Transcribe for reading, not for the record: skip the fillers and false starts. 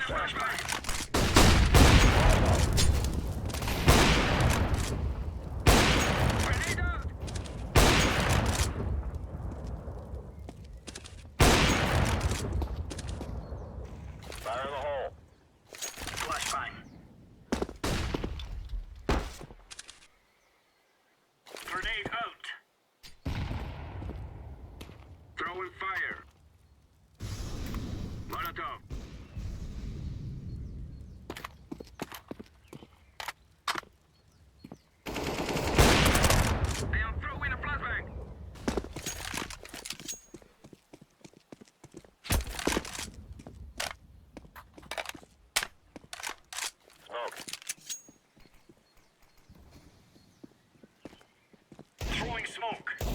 Fire in the hole. Flashbang. Grenade out. Throwing fire. Molotov. I am throwing a flashbang. Smoke. Throwing smoke.